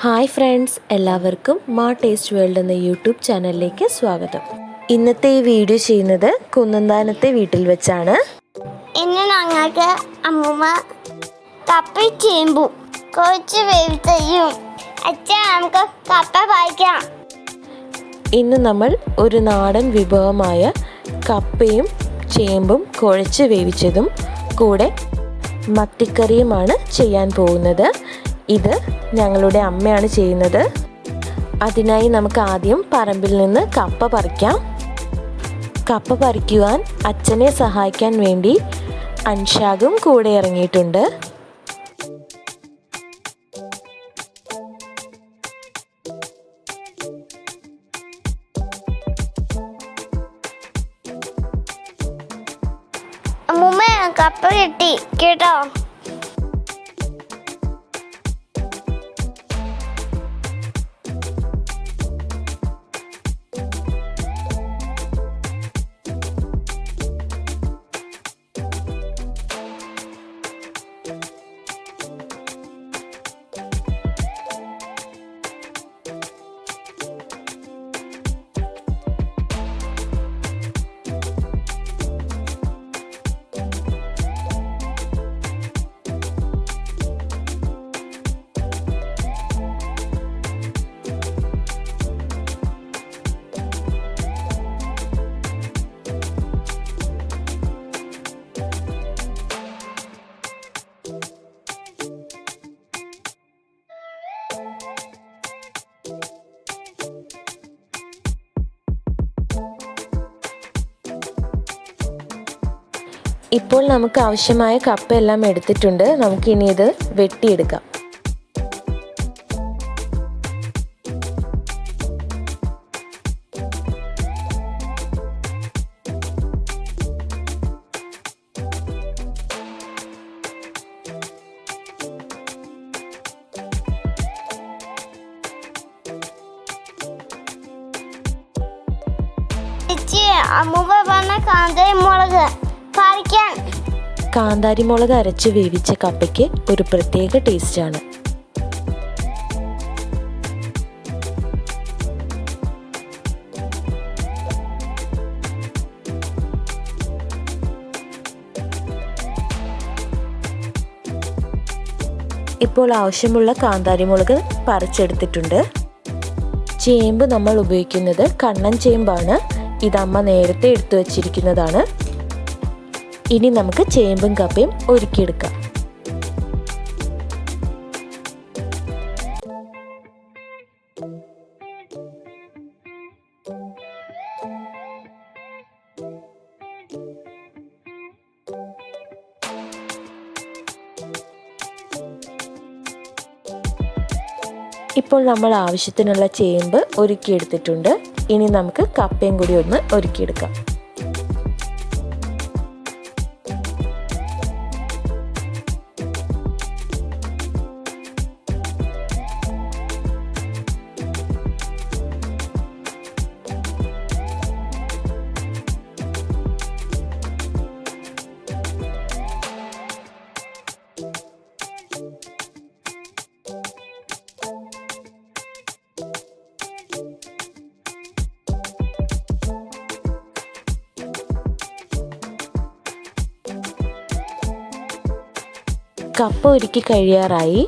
Hi friends, എല്ലാവർക്കും മാ taste world എന്ന യൂട്യൂബ് ചാനലിലേക്ക് സ്വാഗതം. ഇന്നത്തെ ഈ വീഡിയോ ചെയ്യുന്നത് കുന്നന്താനത്തെ വീട്ടിൽ വെച്ചാണ്. ഇന്ന് ഞങ്ങൾക്ക് അമ്മൂമ്മ കപ്പയും ചേമ്പും കുറച്ച് വേവിച്ചയും അച്ഛൻ നമുക്ക് കപ്പ പറിക്കാം. ഇന്ന് നമ്മൾ ഒരു നാടൻ വിഭവമായ കപ്പയും ചേമ്പും കുഴച്ച് വേവിച്ചതും കൂടെ മത്തിക്കറിയുമാണ് ചെയ്യാൻ പോകുന്നത്. ഇത് ഞങ്ങളുടെ അമ്മയാണ് ചെയ്യുന്നത്. അതിനായി നമുക്ക് ആദ്യം പറമ്പിൽ നിന്ന് കപ്പ പറിക്കാം. കപ്പ പറിക്കുവാൻ അച്ഛനെ സഹായിക്കാൻ വേണ്ടി അൻഷാഗും കൂടെ ഇറങ്ങിയിട്ടുണ്ട്. അമ്മൂമ്മ കപ്പ കിട്ടി കേട്ടോ. ഇപ്പോൾ നമുക്ക് ആവശ്യമായ കപ്പ എല്ലാം എടുത്തിട്ടുണ്ട്. നമുക്കിനി ഇത് വെട്ടിയെടുക്കാം. അമ്മൂമ്മ പറഞ്ഞ കാന്താരിമുളക് പറിക്കാൻ. കാന്താരിമുളക് അരച്ച് വേവിച്ച കപ്പയ്ക്ക് ഒരു പ്രത്യേക ടേസ്റ്റാണ്. ഇപ്പോൾ ആവശ്യമുള്ള കാന്താരിമുളക് പറിച്ചെടുത്തിട്ടുണ്ട്. ചേമ്പ് നമ്മൾ ഉപയോഗിക്കുന്നത് കണ്ണൻ ചേമ്പാണ്. ഇതമ്മ നേരത്തെ എടുത്തു വച്ചിരിക്കുന്നതാണ്. ഇനി നമുക്ക് ചേമ്പും കപ്പയും ഒരുക്കിയെടുക്കാം. ഇപ്പോൾ നമ്മൾ ആവശ്യത്തിനുള്ള ചേമ്പ് ഒരുക്കിയെടുത്തിട്ടുണ്ട്. ഇനി നമുക്ക് കപ്പയും കൂടി ഒന്ന് ഒരുക്കിയെടുക്കാം. കപ്പ ഒരുക്കി കഴിയാറായി.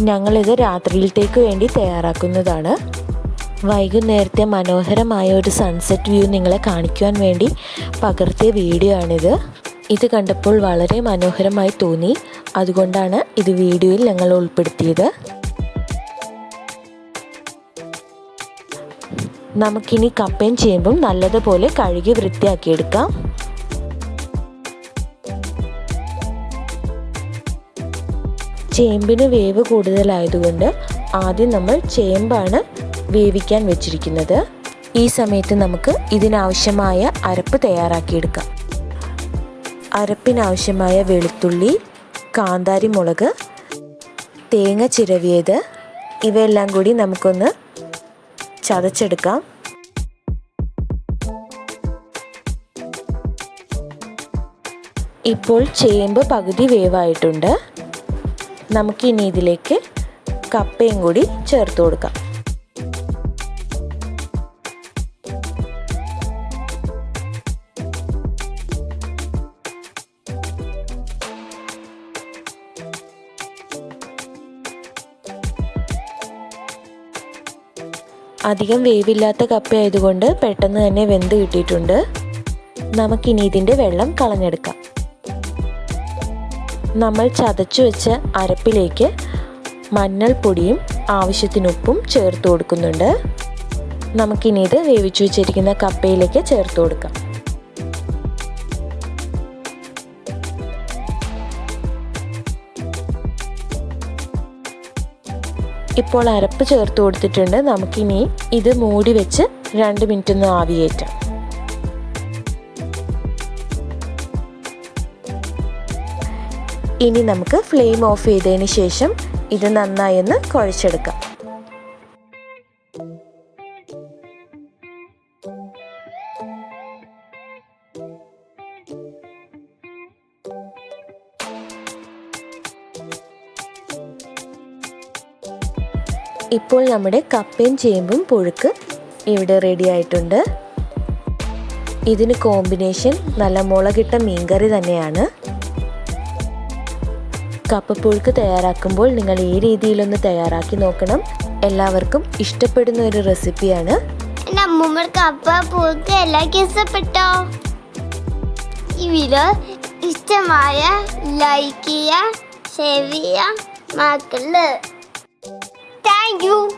ഞങ്ങളിത് രാത്രിയിലത്തേക്ക് വേണ്ടി തയ്യാറാക്കുന്നതാണ്. വൈകുന്നേരത്തെ മനോഹരമായ ഒരു സൺസെറ്റ് വ്യൂ നിങ്ങളെ കാണിക്കുവാൻ വേണ്ടി പകർത്തിയ വീഡിയോ ആണിത്. ഇത് കണ്ടപ്പോൾ വളരെ മനോഹരമായി തോന്നി. അതുകൊണ്ടാണ് ഇത് വീഡിയോയിൽ ഞങ്ങൾ ഉൾപ്പെടുത്തിയത്. നമുക്കിനി കപ്പയും ചേമ്പും നല്ലതുപോലെ കഴുകി വൃത്തിയാക്കിയെടുക്കാം. ചേമ്പിന് വേവ് കൂടുതലായതുകൊണ്ട് ആദ്യം നമ്മൾ ചേമ്പാണ് വേവിക്കാൻ വെച്ചിരിക്കുന്നത്. ഈ സമയത്ത് നമുക്ക് ഇതിനാവശ്യമായ അരപ്പ് തയ്യാറാക്കിയെടുക്കാം. അരപ്പിനാവശ്യമായ വെളുത്തുള്ളി, കാന്താരിമുളക്, തേങ്ങ ചിരവിയത് ഇവയെല്ലാം കൂടി നമുക്കൊന്ന് ചതച്ചെടുക്കാം. ഇപ്പോൾ ചേമ്പ് പകുതി വേവായിട്ടുണ്ട്. നമുക്കിനി ഇതിലേക്ക് കപ്പയും കൂടി ചേർത്ത് കൊടുക്കാം. അധികം വേവില്ലാത്ത കപ്പ ആയതുകൊണ്ട് പെട്ടെന്ന് തന്നെ വെന്ത് കിട്ടിയിട്ടുണ്ട്. നമുക്കിനി ഇതിൻ്റെ വെള്ളം കളഞ്ഞെടുക്കാം. നമ്മൾ ചതച്ചു വെച്ച അരപ്പിലേക്ക് മഞ്ഞൾപ്പൊടിയും ആവശ്യത്തിനുപ്പും ചേർത്ത് കൊടുക്കുന്നുണ്ട്. നമുക്കിനി ഇത് വേവിച്ചു വെച്ചിരിക്കുന്ന കപ്പയിലേക്ക് ചേർത്ത് കൊടുക്കാം. ഇപ്പോൾ അരപ്പ് ചേർത്ത് കൊടുത്തിട്ടുണ്ട്. നമുക്കിനി ഇത് മൂടി വെച്ച് 2 മിനിറ്റ് ഒന്ന് ആവിയേറ്റാം. ഇനി നമുക്ക് ഫ്ലെയിം ഓഫ് ചെയ്തതിന് ശേഷം ഇത് നന്നായി ഒന്ന് കുഴച്ചെടുക്കാം. ഇപ്പോൾ നമ്മുടെ കപ്പയും ചേമ്പും പുഴുക്ക് ഇവിടെ റെഡി ആയിട്ടുണ്ട്. ഇതിന് കോമ്പിനേഷൻ നല്ല മുളകിട്ട മീൻകറി തന്നെയാണ്. കപ്പപ്പുഴുക്ക് തയ്യാറാക്കുമ്പോൾ നിങ്ങൾ ഈ രീതിയിലൊന്ന് തയ്യാറാക്കി നോക്കണം. എല്ലാവർക്കും ഇഷ്ടപ്പെടുന്ന ഒരു റെസിപ്പിയാണ്. എൻ്റെ അമ്മൂമ്മയുടെ കപ്പ പുഴുക്ക് എല്ലാവർക്കും ഇഷ്ടപ്പെട്ടോ? ഈ വീഡിയോ ഇഷ്ടമായ ലൈക്ക് ചെയ്യുക, ഷെയർ ചെയ്യുക, മക്കള്. Thank you.